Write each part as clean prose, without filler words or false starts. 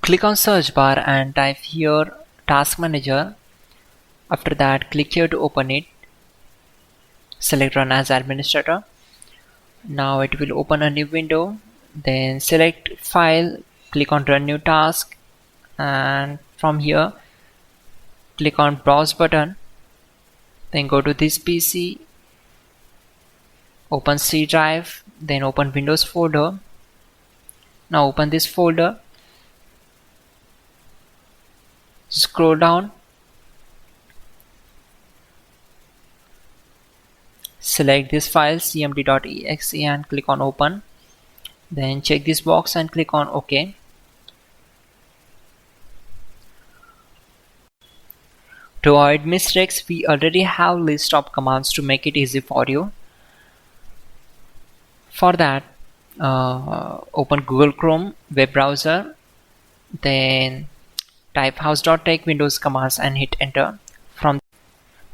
Click on search bar and type here Task Manager. After that, click here to open it. Select Run as Administrator. Now it will open a new window. Then select File, click on Run New Task, and from here click on Browse button. Then go to this PC, open C drive, then open Windows folder. Now open this folder, scroll down, select this file cmd.exe and click on open. Then check this box and click on OK. To avoid mistakes, we already have list of commands to make it easy for you. For that, open Google Chrome web browser, then type hows.tech Windows commands and hit enter.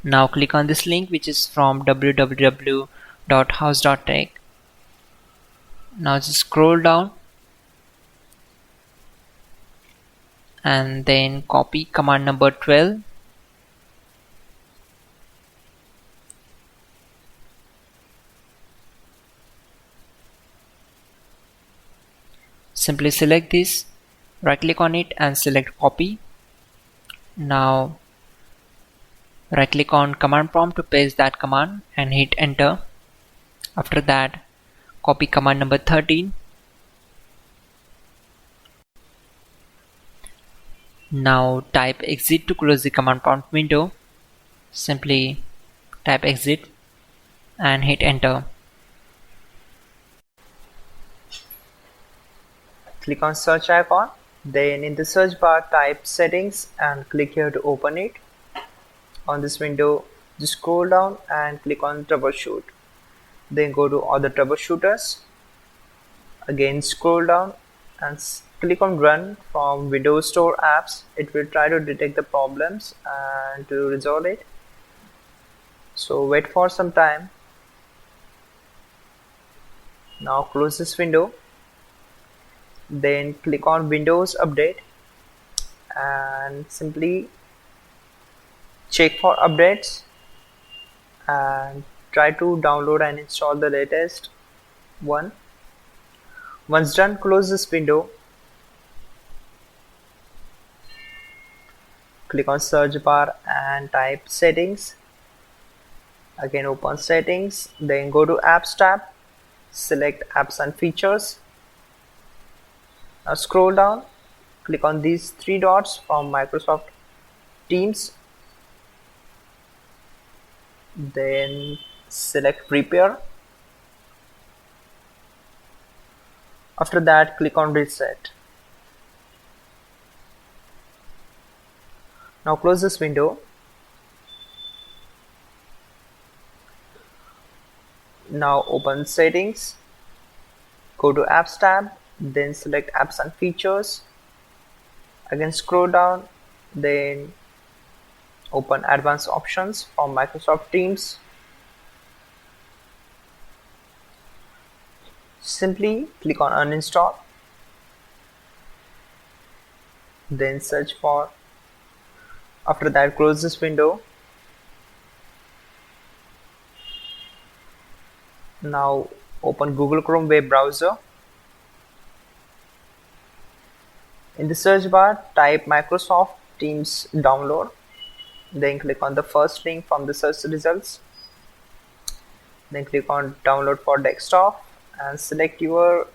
Now click on this link, which is from www.hows.tech. Now just scroll down and then copy command number 12. Simply select this, right click on it and select copy. Now right click on command prompt to paste that command and hit enter. After that, copy command number 13. Now type exit to close the command prompt window. Simply type exit and hit enter. Click on search icon, then in the search bar type settings and click here to open it. On this window, just scroll down and click on troubleshoot. Then go to other troubleshooters. Again scroll down and click on run from Windows Store apps. It will try to detect the problems and to resolve it. So wait for some time. Now close this window. Then click on Windows Update and simply check for updates and try to download and install the latest one. Once done, close this window. Click on search bar and type settings. Again open settings, then go to apps tab, select apps and features. Now scroll down, click on these three dots from Microsoft Teams, then select prepare. After that, click on reset. Now close this window. Now open settings, go to apps tab, then select apps and features. Again scroll down, then open advanced options from Microsoft Teams. Simply click on uninstall, then search for. After that, close this window. Now open Google Chrome web browser. In the search bar, type Microsoft Teams download. Then click on the first link from the search results. Then click on download for desktop and select your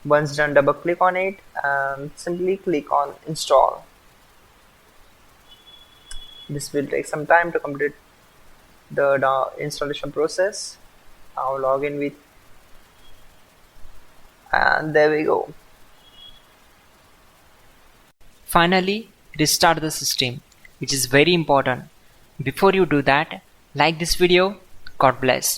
Once done, double click on it and simply click on install. This will take some time to complete the installation process. I'll log in with, and there we go. Finally, restart the system, which is very important. Before you do that, like this video. God bless.